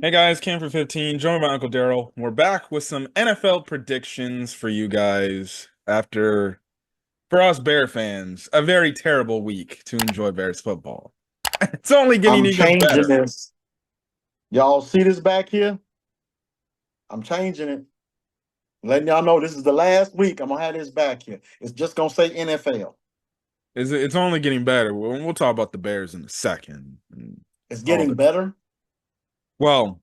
Hey guys, Cam for 15, joined by Uncle Daryl. We're back with some NFL predictions for you guys after, for us Bear fans, a very terrible week to enjoy Bears football. It's only getting I'm even changing better. this. Y'all see this back here? I'm changing it. Letting y'all know this is the last week. I'm gonna have this back here. It's just gonna say NFL. It's only getting better. We'll talk about the Bears in a second. And It's all getting the better. well,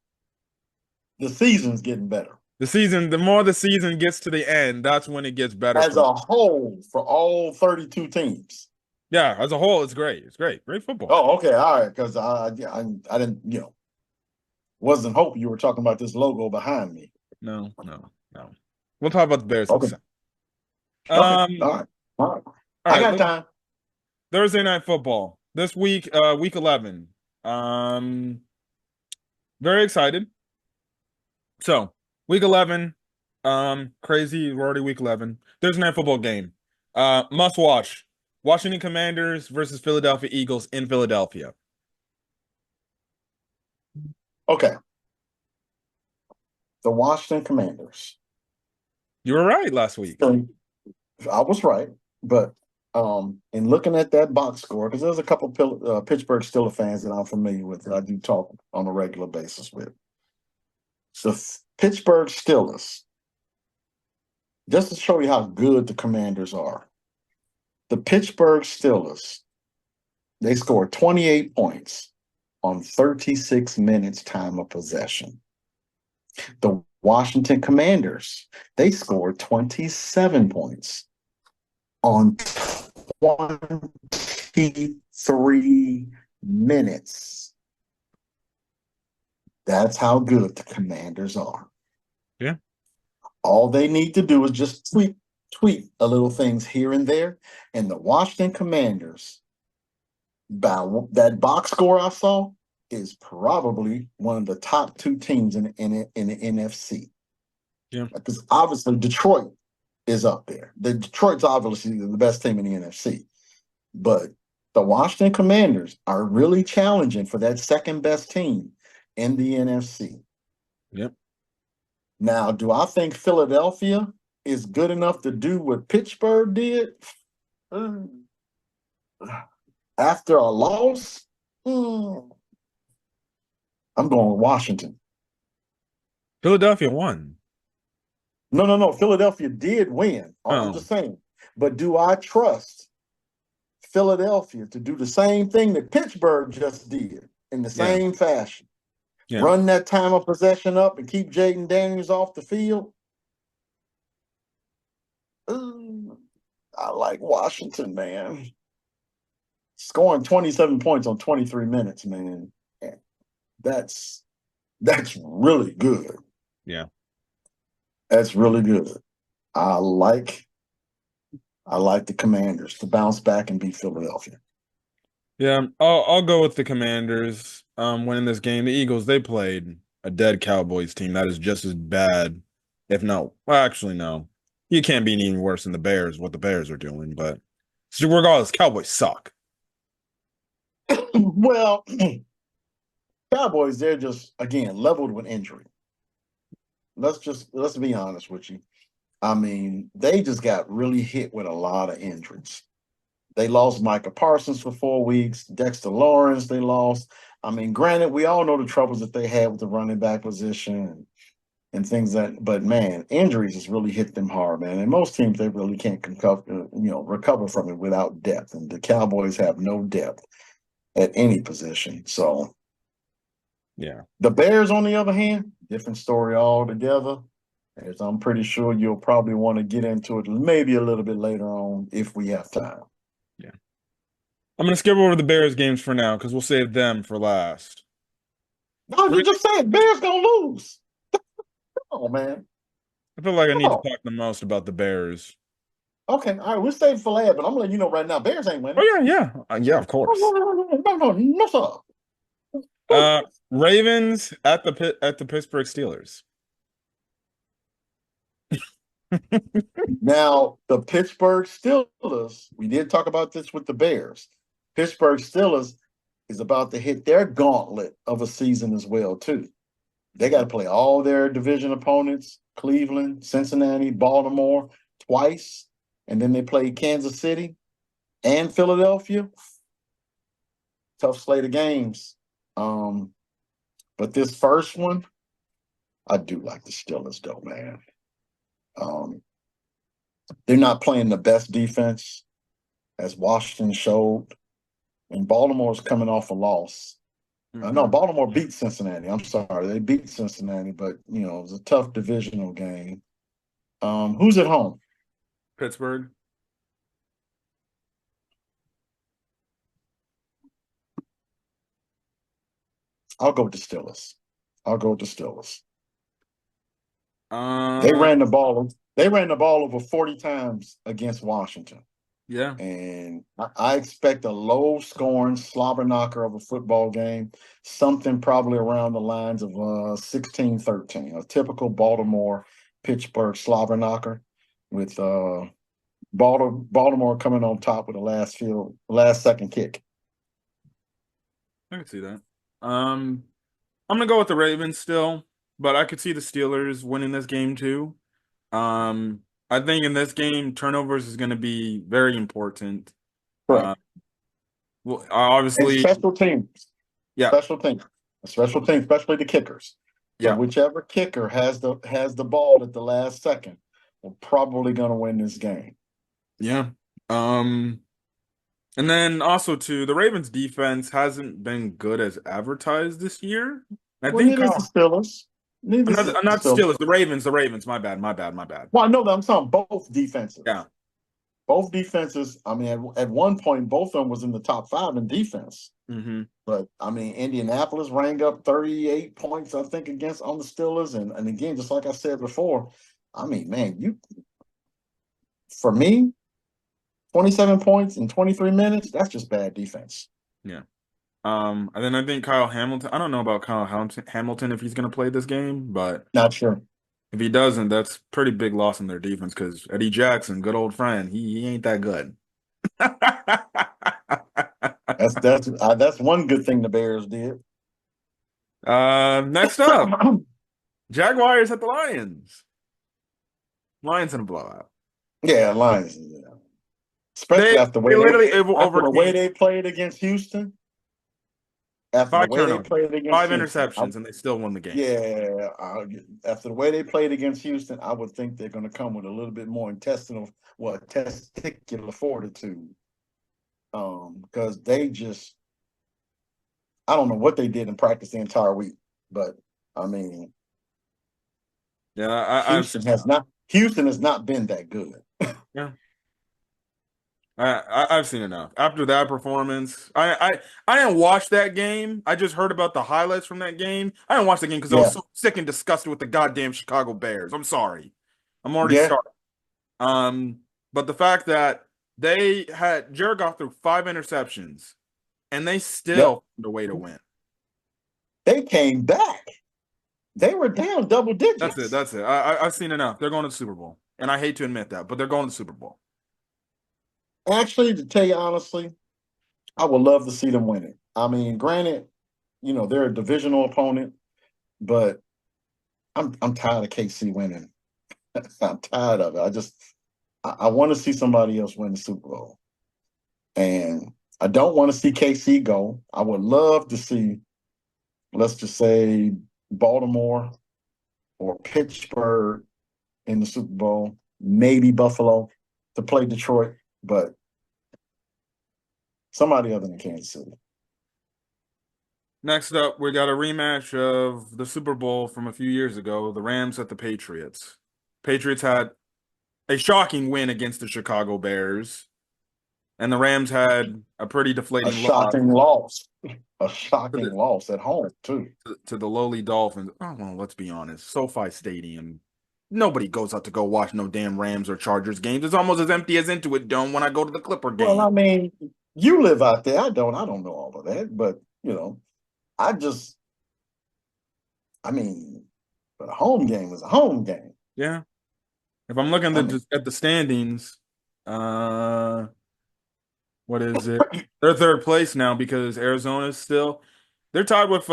The season's getting better. the more the season gets to the end, that's when it gets better As for. a whole, for all 32 teams. Yeah, as a whole, it's great. It's great. Great football. Oh, okay, all right. Because I didn't, wasn't hoping you were talking about this logo behind me. No, no, no. We'll talk about the Bears in a Okay, second. okay, Um, all right. all I right, got time. Thursday night football this week, week 11. Um, very excited. So, week 11, crazy, we're already week 11. Thursday night football game. Must watch. Washington Commanders versus Philadelphia Eagles in Philadelphia. Okay, the Washington Commanders. You were right last week. I was right, but in looking at that box score, because there's a couple Pittsburgh Steelers fans that I'm familiar with that I do talk on a regular basis with. So Pittsburgh Steelers, just to show you how good the Commanders are, the Pittsburgh Steelers, they scored 28 points on 36 minutes time of possession. The Washington Commanders, they scored 27 points on 23 minutes. That's how good the Commanders are. Yeah. All they need to do is just tweak a little things here and there. And the Washington Commanders, by that box score I saw, is probably one of the top two teams in the NFC. Yeah. Because obviously Detroit is up there. The Detroit's obviously the best team in the NFC. But the Washington Commanders are really challenging for that second best team in the NFC. Yep. Now, do I think Philadelphia is good enough to do what Pittsburgh did after a loss? I'm going with Washington. Philadelphia won. No. Philadelphia did win. I'm Oh, just saying. But do I trust Philadelphia to do the same thing that Pittsburgh just did in the yeah. same fashion? Yeah. Run that time of possession up and keep Jaden Daniels off the field? I like Washington, man. Scoring 27 points on 23 minutes, man. That's that's really good. Yeah. That's really good. I like I like the Commanders to bounce back and beat Philadelphia. Yeah, I'll go with the Commanders winning this game. The Eagles, they played a dead Cowboys team that is just as bad, if not, well, actually, no. You can't be any worse than the Bears, what the Bears are doing, but regardless, Cowboys suck. Well, Cowboys, they're just again leveled with injury. Let's be honest with you. I mean, they just got really hit with a lot of injuries. They lost Micah Parsons for 4 weeks. Dexter Lawrence, they lost. I mean, granted, we all know the troubles that they had with the running back position and things that, but man, injuries has really hit them hard, man. And most teams, they really can't recover from it without depth. And the Cowboys have no depth at any position. So Yeah. the Bears, on the other hand, different story altogether. As I'm pretty sure you'll probably want to get into it maybe a little bit later on if we have time. Yeah. I'm gonna skip over the Bears games for now because we'll save them for last. No, Ra- you just said Bears gonna lose. Oh man. I feel like I need to Oh, talk the most about the Bears. okay. All right, we'll save for last, but I'm letting you know right now, Bears ain't winning. Oh yeah, yeah. Yeah, of No, no, course. no, no, no, no, no, sir. Uh Ravens at the Pittsburgh Steelers. Now, the Pittsburgh Steelers, we did talk about this with the Bears. Pittsburgh Steelers is about to hit their gauntlet of a season as well, too. They got to play all their division opponents: Cleveland, Cincinnati, Baltimore twice, and then they play Kansas City and Philadelphia. Tough slate of games. Um, but this first one, I do like the Steelers, though, man. Um, they're not playing the best defense, as Washington showed, and Baltimore's coming off a loss. No, Hmm. Baltimore beat Cincinnati. I'm sorry, they beat Cincinnati, but it was a tough divisional game. Who's at home? Pittsburgh. I'll go with the Steelers. I'll go with the Steelers. They Uh, ran the ball. They ran the ball over 40 times against Washington. yeah. And I expect a low scoring slobber knocker of a football game, something probably around the lines of 16-13, a typical Baltimore Pittsburgh slobber knocker with Baltimore coming on top with the last second kick. I can see that. I'm gonna go with the Ravens still, but I could see the Steelers winning this game too. Um, I think in this game, turnovers is gonna be very important. Correct. Well, And obviously, yeah, special teams, special teams, especially the kickers. So yeah, whichever kicker has the ball at the last second, we're probably going to win this game. yeah. Um, and then also too, the Ravens defense hasn't been good as advertised this year. I Well, think neither is the Steelers. Neither is the not Steelers. Steelers, the Ravens. My bad, my bad, my bad. Well, I know that I'm talking both defenses. Yeah. Both defenses. I mean, at one point, both of them was in the top five in defense. Hmm. But I mean, Indianapolis rang up 38 points, I think, against on the Steelers, and again, just like I said before, I mean, man, for me, 27 points in 23 minutes, that's just bad defense. Yeah. And then I think Kyle Hamilton. I don't know about Hamilton if he's gonna play this game, but Not sure. if he doesn't, that's pretty big loss in their defense because Eddie Jackson, good old friend, he ain't that good. That's one good thing the Bears did. Next up, Jaguars at the Lions. Lions in a blowout. Yeah, Lions. Yeah. They Especially after the they way literally overcame they played against Houston. After the five way they turnovers, played against five Houston, interceptions, and they still won the game. yeah, after the way they played against Houston, I would think they're going to come with a little bit more testicular fortitude. Because they just, I don't know what they did in practice the entire week, but I mean, Yeah, I've Houston has not been that good. yeah. I've seen enough. After that performance, I didn't watch that game. I just heard about the highlights from that game. I didn't watch the game because I was Yeah, so sick and disgusted with the goddamn Chicago Bears. I'm sorry. I'm already yeah, starting. Um, but the fact that they had Jared Goff threw five interceptions and they yep. still found a way to win. They came back. They were down double That's it. digits. That's it. I've seen enough. They're going to the Super Bowl, and I hate to admit that, but they're going to the Super Bowl. Actually, to tell you honestly, I would love to see them win it. I mean, granted, they're a divisional opponent, but I'm tired of KC winning. I'm tired of it. I want to see somebody else win the Super Bowl. And I don't want to see KC go. I would love to see, let's just say, Baltimore or Pittsburgh in the Super Bowl, maybe Buffalo to play Detroit, but somebody other than Kansas City. Next up, we got a rematch of the Super Bowl from a few years ago, the Rams at the Patriots. Patriots had a shocking win against the Chicago Bears, and the Rams had a pretty A deflating loss shocking loss. A to shocking the loss at home, too. to the lowly Dolphins. Oh, well, let's be honest, SoFi Stadium. Nobody goes out to go watch no damn Rams or Chargers games. It's almost as empty as Intuit Dome when I go to the Clipper Well, game. I mean, you live out there. I don't know all of that, but I just I mean, but a home game is a home game. Yeah. If I'm looking I mean, at the standings, uh, what is it? They're third place now because Arizona's still. They're tied with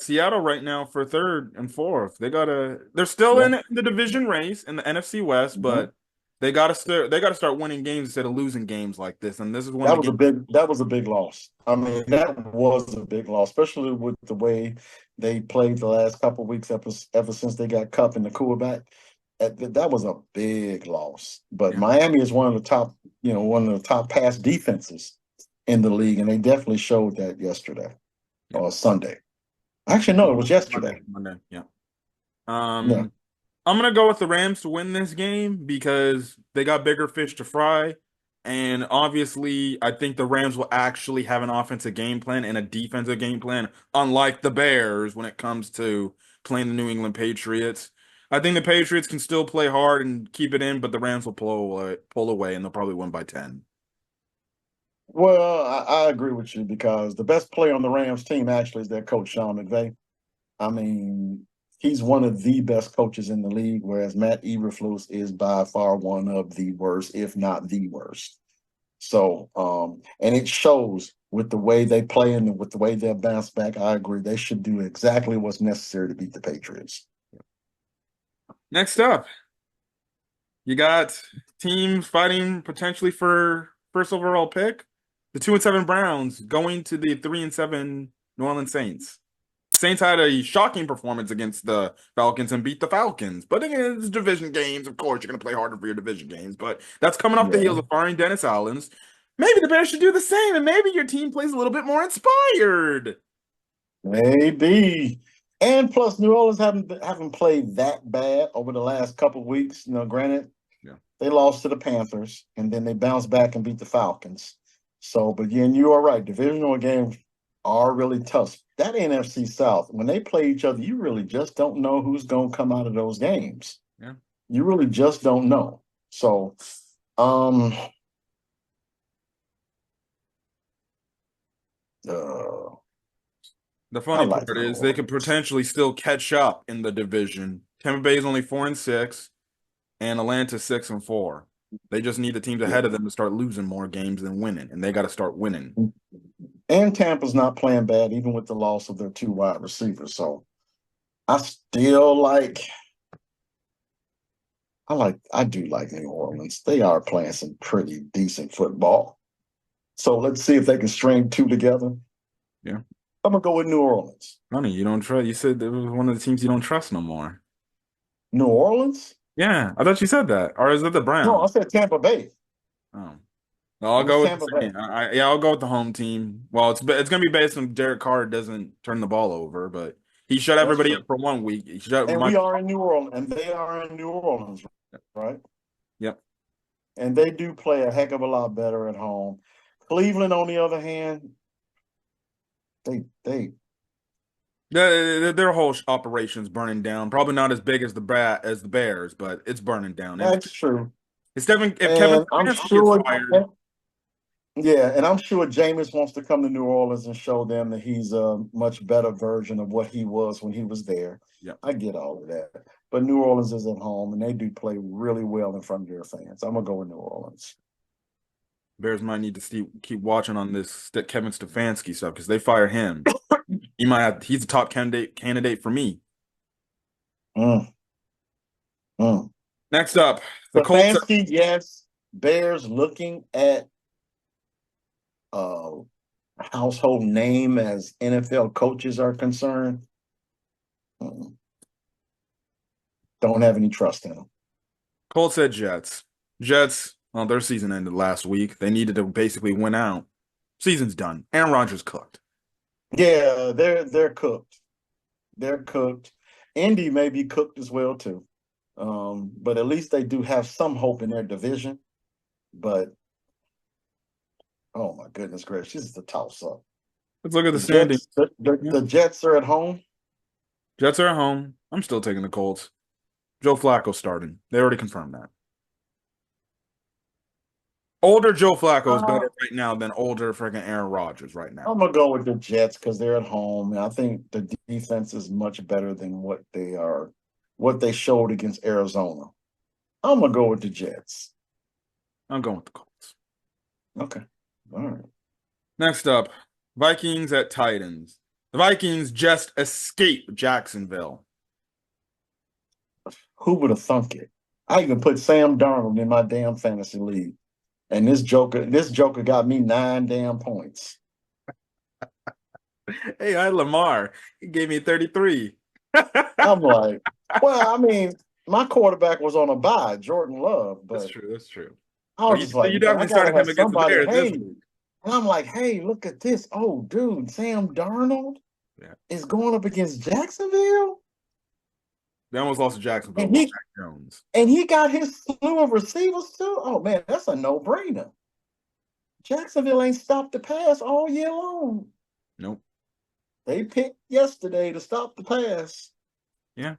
Seattle right now for third and fourth. They're still Yeah. in the division race in the NFC West, Mhm. but they gotta start winning games instead of losing games like this. And this is one of the games. That was a big loss. I mean, that was a big loss, especially with the way they played the last couple of weeks ever since they got Cup in the quarterback. That was a big loss. But Yeah, Miami is one of the top pass defenses in the league, and they definitely showed that yesterday yeah. or Sunday. Actually, no, it was Monday, yesterday. Monday. Yeah. Yeah. I'm gonna go with the Rams to win this game because they got bigger fish to fry. And obviously, I think the Rams will actually have an offensive game plan and a defensive game plan, unlike the Bears when it comes to playing the New England Patriots. I think the Patriots can still play hard and keep it in, but the Rams will pull away, and they'll probably win by 10. Well, I agree with you because the best player on the Rams team actually is their coach, Sean McVay. I mean, he's one of the best coaches in the league, whereas Matt Eberflus is by far one of the worst, if not the worst. So, and it shows with the way they play and with the way they'll bounce back. I agree. They should do exactly what's necessary to beat the Patriots. Next up, you got teams fighting potentially for first overall pick. The 2-7 Browns going to the 3-7 New Orleans Saints. Saints had a shocking performance against the Falcons and beat the Falcons. But again, it's division games. Of course, you're going to play harder for your division games. But that's coming off the Yeah, heels of firing Dennis Allens. Maybe the Bears should do the same, and maybe your team plays a little bit more inspired. maybe. And plus, New Orleans haven't played that bad over the last couple of weeks. Granted, Yeah. they lost to the Panthers, and then they bounced back and beat the Falcons. So, but again, you are right. Divisional games are really tough. That NFC South, when they play each other, you really just don't know who's going to come out of those games. Yeah. You really just don't know. So, um, uh, The I funny like part New is they could Orleans. potentially still catch up in the division. Tampa Bay is only 4-6, and Atlanta 6-4. They just need the teams Yeah. ahead of them to start losing more games than winning, and they got to start winning. And Tampa's not playing bad, even with the loss of their two wide receivers. So, I still I do like New Orleans. They are playing some pretty decent football. So let's see if they can string two together. Yeah. I'm gonna go with New Orleans. Funny, you don't trust. You said it was one of the teams you don't trust no more. New Orleans? Yeah, I thought you said that. Or is it the No, I Browns? said Tampa Bay. Oh, no, I'll It was go with the Tampa Bay. same. Yeah, I'll go with the home team. Well, it's gonna be based on Derek Carr doesn't turn the ball over, but he shut That's everybody true. up for 1 week. He shut And my. we are in New Orleans, and they are in New Orleans, right? Yep. And they do play a heck of a lot better at home. Cleveland, on the other hand, they Their whole operation's burning down. Probably not as big as the Bears, but it's burning down. And that's true. if Kevin And I'm Stefanski gets sure fired, Yeah, and I'm sure Jameis wants to come to New Orleans and show them that he's a much better version of what he was when he was there. yeah, I get all of that. But New Orleans is at home and they do play really well in front of their fans. I'm gonna go with New Orleans. Bears might need to keep watching on this Kevin Stefanski stuff because they fired him. He's a top candidate for me. Mm, mm. Next up, the Colts. Stefanski, yes. Bears looking at uh household name as NFL coaches are concerned. Mm. Don't have any trust in them. Colts said Jets. Jets, well, their season ended last week. They needed to basically win out. Season's done. Aaron Rodgers cooked. Yeah, they're cooked. They're cooked. Indy may be cooked as well too. But at least they do have some hope in their division. But oh my goodness gracious, this is a toss up. Let's look at the The standings. Jets, the Jets are at home. Jets are at home. I'm still taking the Colts. Joe Flacco starting. They already confirmed that. Older Joe Flacco is Uh, better right now than older freaking Aaron Rodgers right now. I'm gonna go with the Jets because they're at home, and I think the defense is much better than what they showed against Arizona. I'm gonna go with the Jets. I'm going with the Colts. Okay, all right. Next up, Vikings at Titans. The Vikings just escaped Jacksonville. Who would have thunk it? I even put Sam Darnold in my damn fantasy league. And this Joker got me 9 damn points. Hey, I had Lamar. He gave me 33. I'm like, well, I mean, my quarterback was on a bye, Jordan Love, That's but true. That's true. I But was you, just so like, you man, I definitely gotta started him have against the somebody. Bears this Hey, week. and I'm like, hey, look at this. Oh, dude, Sam Darnold Yeah. is going up against Jacksonville, They almost lost to Jacksonville and with he Mac Jones. and he got his slew of receivers too. Oh man, that's a no-brainer. Jacksonville ain't stopped the pass all year long. Nope. They picked yesterday to stop the pass. Yeah.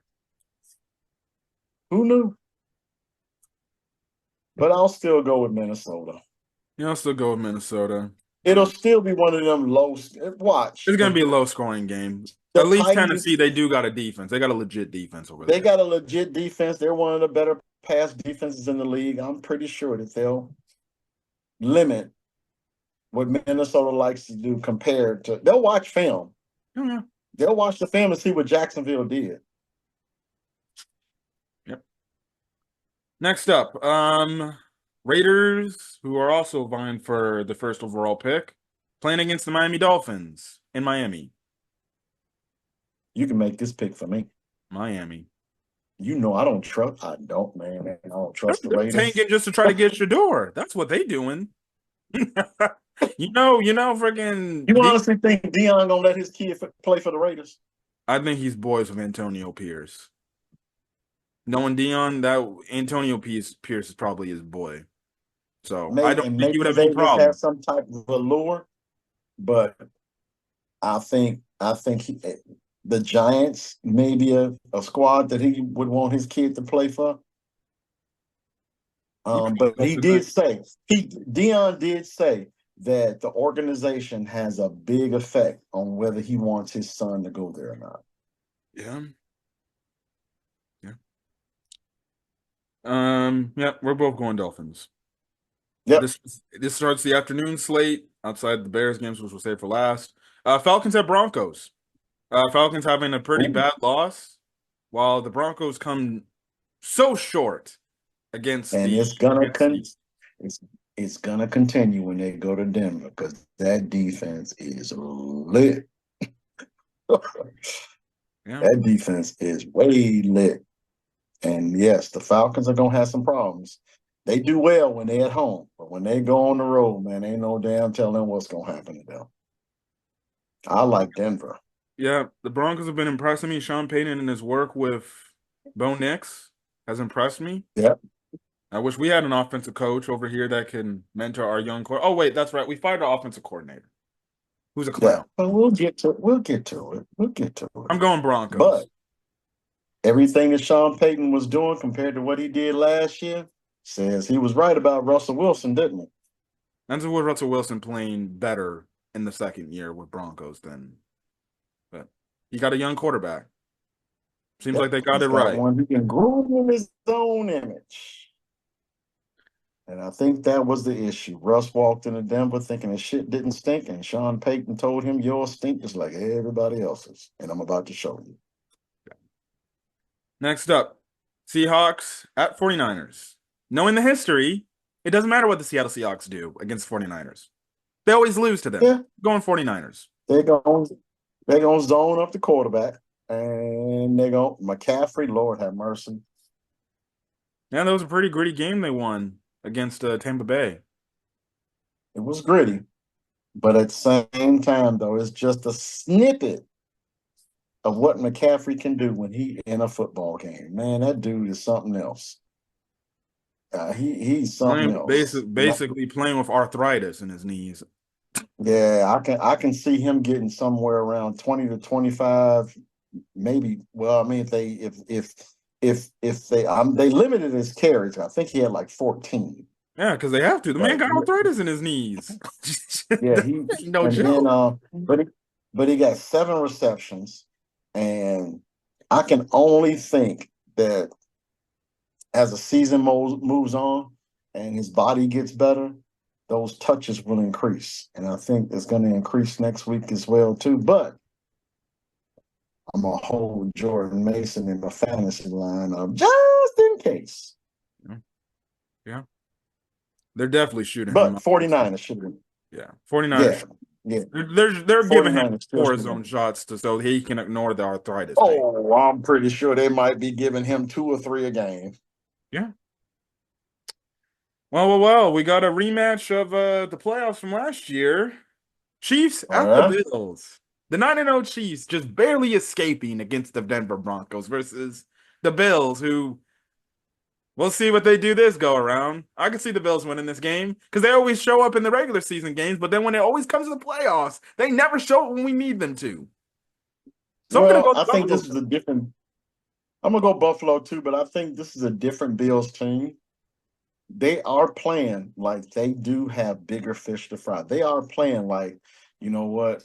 Who knew? But I'll still go with Minnesota. You still go with Minnesota. It'll still be one of them low. Watch It's gonna be a low scoring game. the At least Titans. Tennessee, they do got a defense. They got a legit defense over They there. got a legit defense. They're one of the better pass defenses in the league. I'm pretty sure that they'll limit what Minnesota likes to do compared to. They'll watch film. Oh, yeah. They'll watch the film and see what Jacksonville did. Yep. Next up, Raiders, who are also vying for the first overall pick, playing against the Miami Dolphins in Miami. You can make this pick for me. Miami. You know I don't trust. I don't, man. I don't trust the They're Raiders. tanking just to try to get Shador. That's what they doing. Freaking. You honestly think Dion gonna let his kid play for the Raiders? I think he's boys with Antonio Pierce. Knowing Dion, that Antonio Pierce is probably his boy. So I don't think he would have any problem. Have some type of allure, but I think the Giants maybe a squad that he would want his kid to play for. But Dion did say that the organization has a big effect on whether he wants his son to go there or not. Yeah. Yeah, we're both going Dolphins. Yep. This starts the afternoon slate outside the Bears games, which we'll save for last. Falcons at Broncos. Falcons having a pretty bad loss, while the Broncos come so short against it's gonna continue when they go to Denver because that defense is lit. Yeah. That defense is way lit. And yes, the Falcons are gonna have some problems. They do well when they're at home, but when they go on the road, man, ain't no damn telling what's gonna happen to them. I like Denver. Yeah, the Broncos have been impressing me. Sean Payton and his work with Bo Nix has impressed me. Yep. I wish we had an offensive coach over here that can mentor our young core. Oh, wait, that's right. We fired our offensive coordinator. Who's a clown. Yeah, but we'll get to it. I'm going Broncos. But everything that Sean Payton was doing compared to what he did last year says he was right about Russell Wilson, didn't he? That's what Russell Wilson playing better in the second year with Broncos than, but you got a young quarterback. Seems like they got it right. One who can groom in his own image. And I think that was the issue. Russ walked into Denver thinking his shit didn't stink, and Sean Payton told him yours stink just like everybody else's. And I'm about to show you. Next up, Seahawks at 49ers. Knowing the history, it doesn't matter what the Seattle Seahawks do against 49ers. They always lose to them. Yeah. Going 49ers. They're gonna zone up the quarterback, and they're going McCaffrey, Lord have mercy. Yeah, that was a pretty gritty game they won against Tampa Bay. It was gritty, but at the same time, though, it's just a snippet of what McCaffrey can do when he in a football game. Man, that dude is something else. He's something else. Basically playing with arthritis in his knees. Yeah, I can see him getting somewhere around 20 to 25, maybe. Well, I mean, if they limited his carries, I think he had like 14. Yeah, because they have to. The man got arthritis in his knees. Yeah, no joke. But he got 7 receptions, and I can only think that as the season moves on and his body gets better, those touches will increase. And I think it's going to increase next week as well, too. But I'm gonna hold Jordan Mason in my fantasy lineup just in case. Yeah. Yeah. They're definitely shooting him But up. 49ers should win. Yeah. 49ers. Yeah, yeah. They're giving him 49ers still more should zone win. shots so he can ignore the arthritis thing. Oh, I'm pretty sure they might be giving him 2 or 3 a game. Yeah. Well. We got a rematch of the playoffs from last year. Chiefs Oh, at the yeah? Bills. The 9-0 Chiefs just barely escaping against the Denver Broncos versus the Bills, who we'll see what they do this go around. I can see the Bills winning this game because they always show up in the regular season games, but then when it always comes to the playoffs, they never show up when we need them to. So I'm gonna Well, go I the think Buffalo this is a Bills. different. I'm gonna go Buffalo too, but I think this is a different Bills team. They are playing like they do have bigger fish to fry. They are playing like, you know what?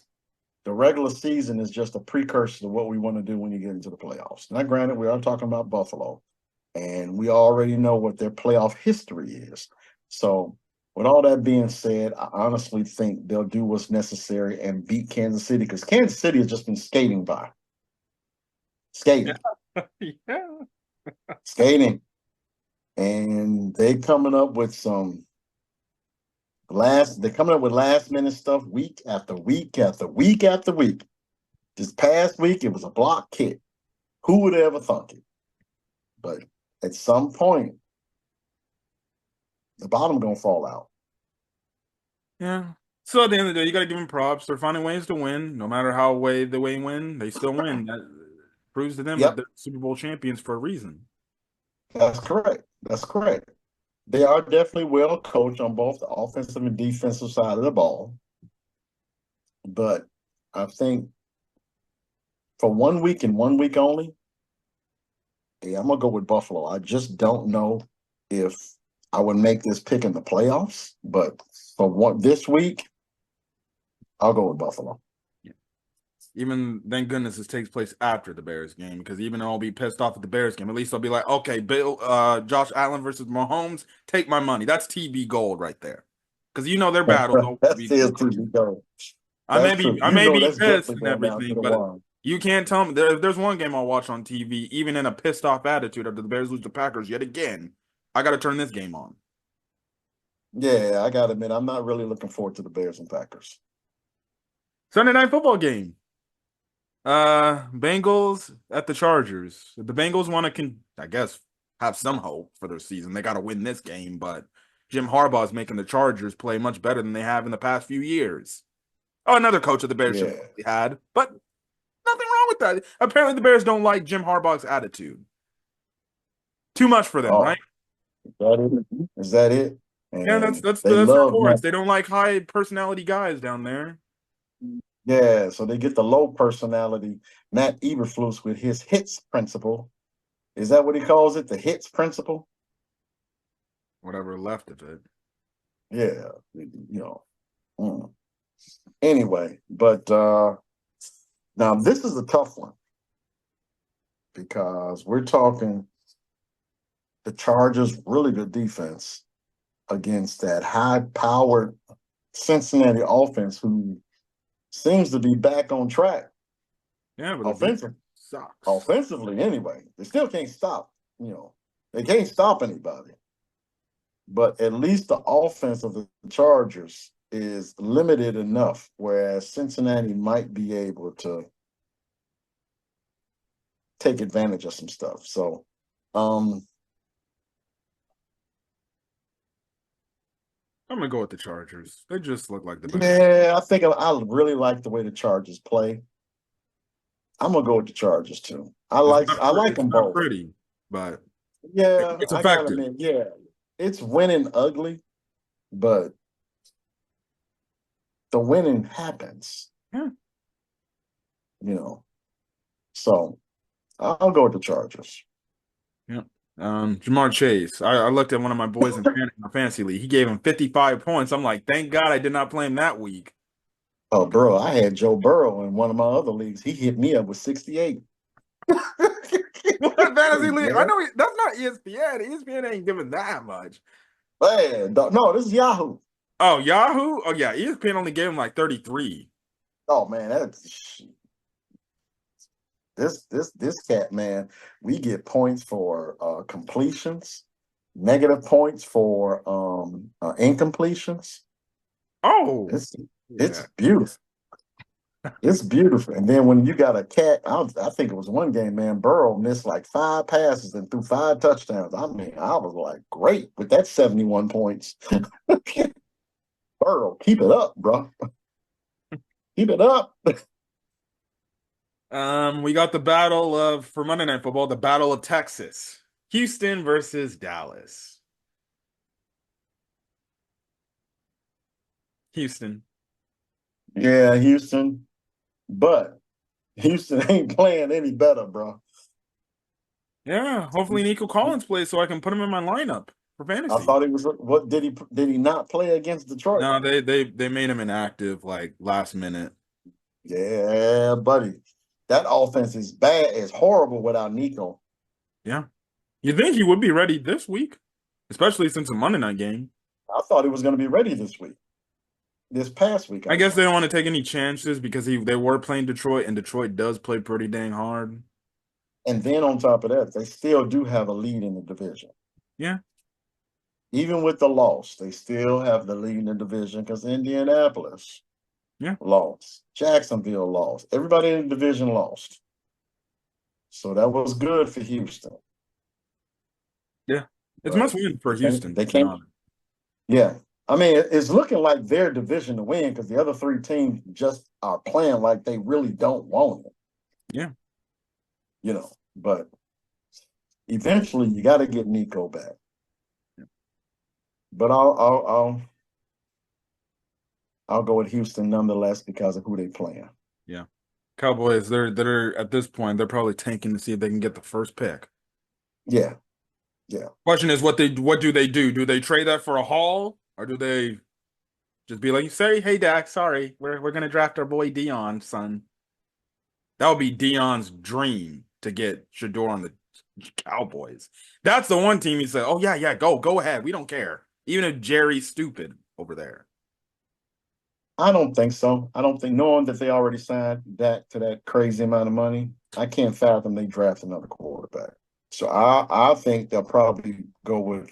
The regular season is just a precursor to what we want to do when you get into the playoffs. Now, granted, we are talking about Buffalo, and we already know what their playoff history is. So, with all that being said, I honestly think they'll do what's necessary and beat Kansas City because Kansas City has just been skating by, skating, Yeah. skating, and they coming up with some last. They're coming up with last minute stuff week after week after week after week. This past week, it was a block kick. Who would have ever thunk it? But at some point, the bottom gonna fall out. Yeah. So at the end of the day, you got to give them props. They're finding ways to win, no matter how way the way win, they still win. That proves to them that Yep, they're Super Bowl champions for a reason. that's correct. That's correct. They are definitely well coached on both the offensive and defensive side of the ball. But I think for 1 week and 1 week only, yeah, I'm gonna go with Buffalo. I just don't know if I would make this pick in the playoffs, but for one this week, I'll go with Buffalo. Even thank goodness this takes place after the Bears game because even though I'll be pissed off at the Bears game, at least I'll be like, okay, Josh Allen versus Mahomes, take my money. That's TV gold right there. Because you know their battles always That's be still close. TV go. I may That's be true. I You may know be that's pissed definitely and going down to everything, the but wire. you can't tell me there's one game I'll watch on TV, even in a pissed off attitude after the Bears lose to Packers yet again. I got to turn this game on. Yeah, I gotta admit, I'm not really looking forward to the Bears and Packers. Sunday night football game. Bengals at the Chargers. The Bengals want to I guess have some hope for their season. They got to win this game, but Jim Harbaugh is making the Chargers play much better than they have in the past few years. Oh, another coach of the Bears should Yeah. have had, but nothing wrong with that. Apparently, the Bears don't like Jim Harbaugh's attitude. Too much for them, right? Oh, is that it? Is that it? Yeah, And they that's the love reports. Matt. They don't like high personality guys down there. Yeah, so they get the low personality Matt Eberflus with his hits principle. Is that what he calls it? The hits principle? Whatever left of it. Yeah, you know. Mm. Anyway, but now this is a tough one because we're talking the Chargers really good defense against that high-powered Cincinnati offense who seems to be back on track Yeah, but the defense offensively. sucks. Offensively, anyway, they still can't stop. You know, they can't stop anybody. But at least the offense of the Chargers is limited enough, whereas Cincinnati might be able to take advantage of some stuff. So, um, I'm gonna go with the Chargers. They just look like the better. yeah, I think I really like the way the Chargers play. I'm gonna go with the Chargers too. I like It's them not both. pretty, but Yeah, it's I gotta effective. admit, yeah, it's winning ugly, but the winning happens, Yeah. you know. So I'll go with the Chargers. Yeah. Jamar Chase. I looked at one of my boys in my fantasy league. He gave him 55 points. I'm like, thank God I did not play him that week. Oh, bro, I had Joe Burrow in one of my other leagues. He hit me up with 68. What fantasy league? I Man, know that's not ESPN. ESPN ain't giving that much. man, no, this is Yahoo. Oh, Yahoo? Oh yeah, ESPN only gave him like 33. Oh man, that's This cat, man, we get points for completions, negative points for incompletions. Oh, It's yeah. it's beautiful. It's beautiful. And then when you got a cat, I think it was one game, man, Burrow missed like 5 passes and threw 5 touchdowns. I mean, I was like, great with that 71 points. Burrow, keep it up, bro. Keep it up. We got the battle of for Monday Night Football, the Battle of Texas. Houston versus Dallas. Houston. Yeah, Houston. But Houston ain't playing any better, bro. Yeah, hopefully Nico Collins plays so I can put him in my lineup for I fantasy. thought he was what did he not play against Detroit? No, they made him inactive like last minute. Yeah, buddy. That offense is bad, is horrible without Nico. Yeah. You think he would be ready this week, especially since a Monday night game. I thought he was going to be ready this week. This past week, I I guess they mean. don't want to take any chances because they were playing Detroit and Detroit does play pretty dang hard. And then on top of that, they still do have a lead in the division. Yeah. Even with the loss, they still have the lead in the division because Indianapolis Yeah. lost. Jacksonville lost. Everybody in the division lost. So that was good for Houston. Yeah. It's But must win for they can't. Houston, They to be can't. honest. Yeah. I mean, it's looking like their division to win because the other 3 teams just are playing like they really don't want it. Yeah. But eventually you got to get Nico back. Yeah. But I'll go with Houston nonetheless because of who they playing. Yeah. Cowboys, they're at this point, they're probably tanking to see if they can get the first pick. Yeah, yeah. Question is what do they do? Do they trade that for a haul or do they just be like, say, hey Dak, sorry, we're gonna draft our boy Dion, son. That would be Dion's dream to get Shador on the Cowboys. That's the one team he said, oh yeah, go ahead. We don't care. Even if Jerry's stupid over there. I don't think so. I don't think knowing that they already signed Dak to that crazy amount of money, I can't fathom they draft another quarterback. So I think they'll probably go with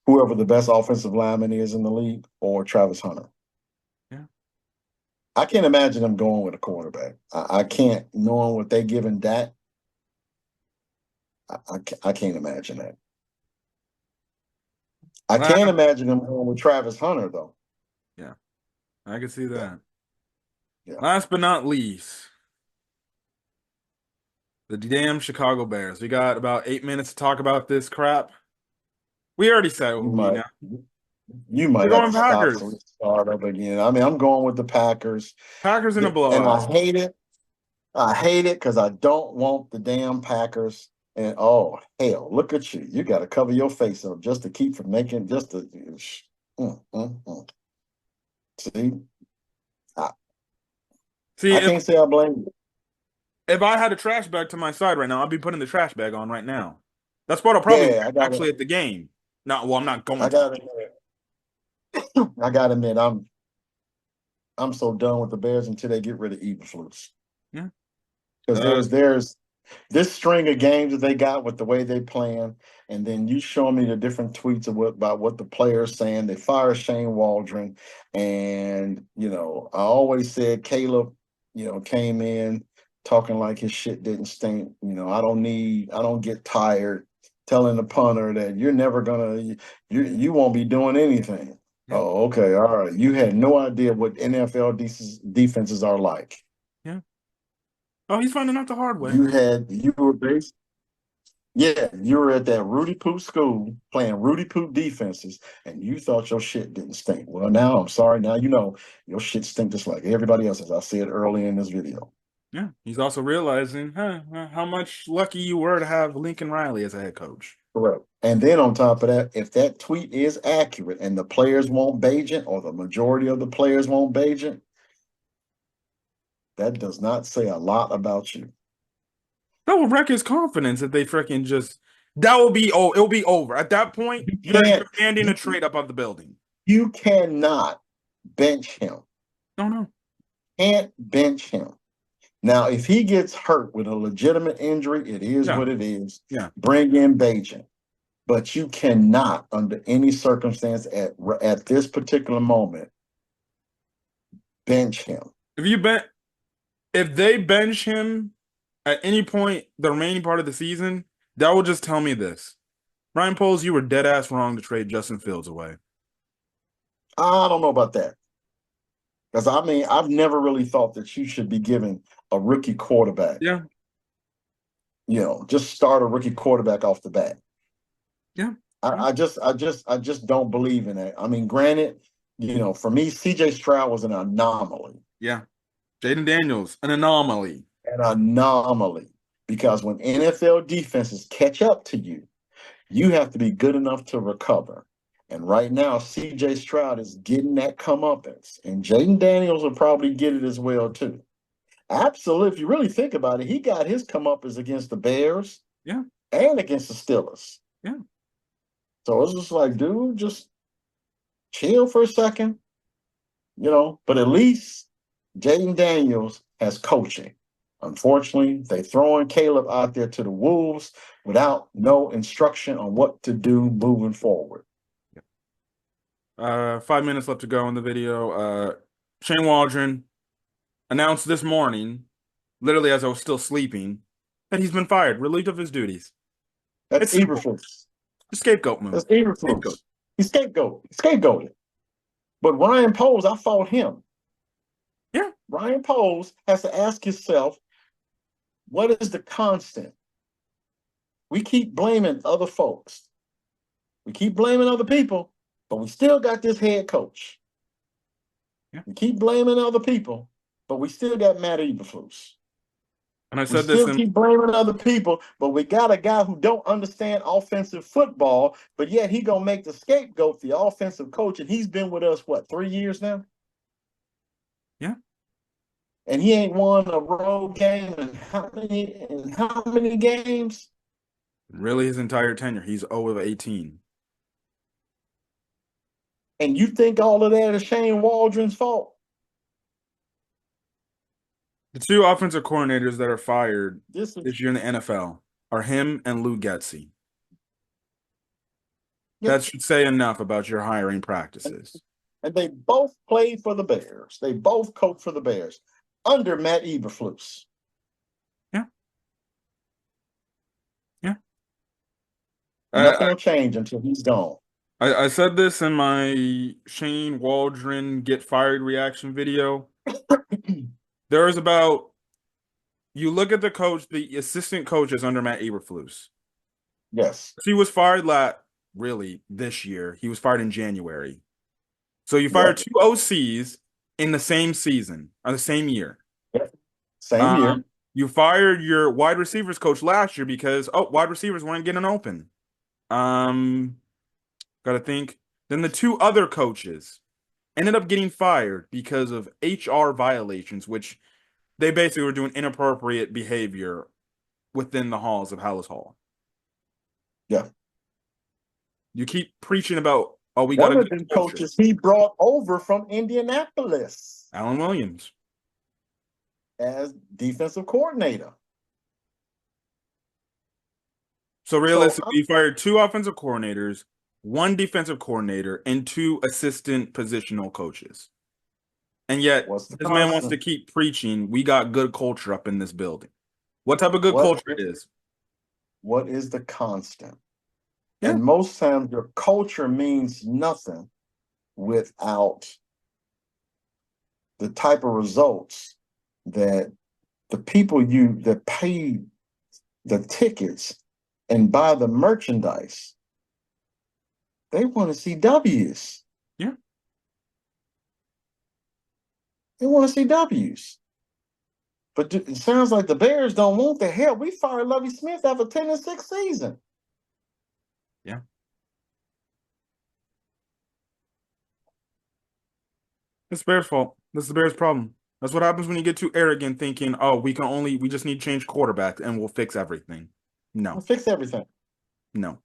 whoever the best offensive lineman is in the league or Travis Hunter. Yeah. I can't imagine them going with a quarterback. I can't, knowing what they giving Dak. I can't imagine that. I can't imagine them going with Travis Hunter though. Yeah, I can see that. Yeah. Last but not least, the damn Chicago Bears. We got about 8 minutes to talk about this crap. We already said You who we might know. you We're might have going to stop so Packers. we start up again. I mean, I'm going with the Packers. Packers in a And I blowout. hate it. I hate it because I don't want the damn Packers. And oh hell, look at you! You got to cover your face up just to keep from making just to. See, I, See, I can't say I blame you. if I had a trash bag to my side right now, I'd be putting the trash bag on right now. That's what I'll probably Yeah, wear actually at the game. Not well, I'm not going I to. got to admit, I got to admit, I'm so done with the Bears until they get rid of Eberflus. Yeah. Because there's this string of games that they got with the way they playing, and then you show me the different tweets about what the players saying. They fire Shane Waldron, and I always said Caleb, came in talking like his shit didn't stink. I don't get tired telling the punter that you're never gonna, you won't be doing anything. Yeah. Oh, okay, all right. You had no idea what NFL defenses are like. Yeah. Oh, he's finding out the hard way. You were based. Yeah, you were at that Rudy Poo school playing Rudy Poo defenses, and you thought your shit didn't stink. Well, now I'm sorry. Now you know your shit stink just like everybody else, as I said earlier in this video. Yeah. He's also realizing, how much lucky you were to have Lincoln Riley as a head coach. Correct. And then on top of that, if that tweet is accurate and the players won't Bagent, or the majority of the players won't Bagent, that does not say a lot about you. That will wreck his confidence if they freaking just. It'll be over. At that point, you're demanding a trade up of the building. You cannot bench him. No. Can't bench him. Now, if he gets hurt with a legitimate injury, it is Yeah. what it is. Yeah. Bring in Bajan. But you cannot, under any circumstance at this particular moment, bench him. If they bench him at any point the remaining part of the season, that will just tell me this. Ryan Poles, you were dead ass wrong to trade Justin Fields away. I don't know about that. Because I mean, I've never really thought that you should be giving a rookie quarterback, Yeah. Just start a rookie quarterback off the bat. Yeah. I just don't believe in it. I mean, granted, for me, CJ Stroud was an anomaly. Yeah. Jaden Daniels, an anomaly. An anomaly. Because when NFL defenses catch up to you, you have to be good enough to recover. And right now, CJ Stroud is getting that comeuppance. And Jaden Daniels will probably get it as well, too. Absolutely. If you really think about it, he got his comeuppance against the Bears. Yeah. And against the Steelers. Yeah. So it's just like, dude, just chill for a second. But at least Jaden Daniels has coaching. Unfortunately, they throwing Caleb out there to the wolves without no instruction on what to do moving forward. 5 minutes left to go in the video. Shane Waldron announced this morning, literally as I was still sleeping, that he's been fired, relieved of his duties. That's Eberflus. The scapegoat move. That's Eberflus. He's scapegoated. But Ryan Poles, I fought him. Yeah. Ryan Poles has to ask himself, what is the constant? We keep blaming other folks. We keep blaming other people, but we still got this head coach. Yeah. We keep blaming other people, but we still got Matt Eberflus. And I said this. We still keep blaming other people, but we got a guy who don't understand offensive football, but yet he gonna make the scapegoat the offensive coach, and he's been with us, 3 years now? Yeah. And he ain't won a road game in how many games? Really, his entire tenure. He's 0 of 18. And you think all of that is Shane Waldron's fault? The two offensive coordinators that are fired This year in the NFL are him and Lou Getsy. Yep. That should say enough about your hiring practices. And they both played for the Bears. They both coached for the Bears under Matt Eberflus. Yeah. Yeah. Nothing will change until he's gone. I said this in my Shane Waldron get fired reaction video. There is you look at the assistant coaches under Matt Eberflus. Yes. He was fired this year. He was fired in January. So you fired two OCs in the same season, or the same year. Yep. Same year. You fired your wide receivers coach last year because wide receivers weren't getting open. Gotta think. Then the two other coaches ended up getting fired because of HR violations, which they basically were doing inappropriate behavior within the halls of Hallis Hall. Yeah. You keep preaching about, we got to get them coaches he brought over from Indianapolis. Alan Williams. As defensive coordinator. So realistically, he fired two offensive coordinators, one defensive coordinator, and two assistant positional coaches. And yet, this man wants to keep preaching, we got good culture up in this building. What type of good culture it is? What is the constant? Yeah. And most times your culture means nothing without the type of results that the people that pay the tickets and buy the merchandise, they want to see W's. Yeah. They want to see W's. But it sounds like the Bears don't want the hell. We fired Lovie Smith after 10-6 season. Yeah. It's the Bears' fault. This is the Bears' problem. That's what happens when you get too arrogant, thinking, we just need to change quarterback and we'll fix everything. No. We'll fix everything. No.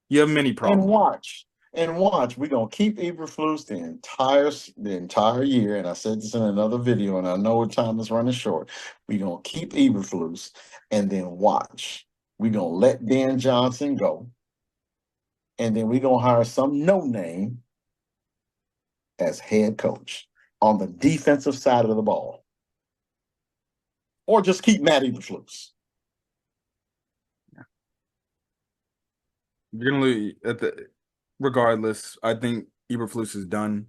You have many problems. And watch. And watch, we're gonna keep Eberflus the entire year. And I said this in another video, and I know time is running short. We're gonna keep Eberflus, and then watch. We're gonna let Dan Johnson go, and then we're gonna hire some no name as head coach on the defensive side of the ball. Or just keep Matt Eberflus. You're gonna lose regardless. I think Eberflus is done.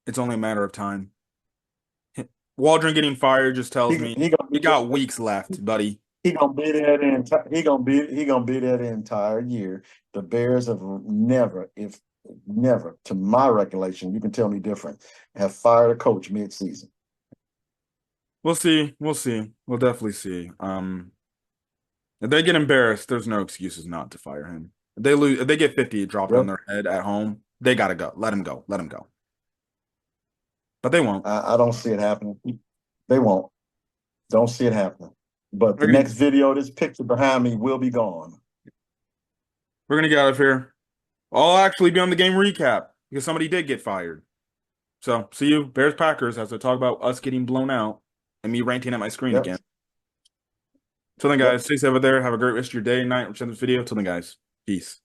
It's only a matter of time. Waldron getting fired just tells me he got weeks left, buddy. He gonna be there the entire. He gonna be there the entire year. The Bears have never, to my recollection, you can tell me different, have fired a coach mid-season. We'll see. We'll see. We'll definitely see. If they get embarrassed, there's no excuses not to fire him. If they lose, if they get 50 dropped on their head at home, they gotta go. Let him go. Let him go. But they won't. I don't see it happening. They won't. Don't see it happening. But the next video, this picture behind me will be gone. We're gonna get out of here. I'll actually be on the game recap because somebody did get fired. So see you, Bears Packers, as I talk about us getting blown out and me ranting at my screen again. Till then, guys, stay safe out there. Have a great rest of your day, night, or this video. Till then, guys, peace.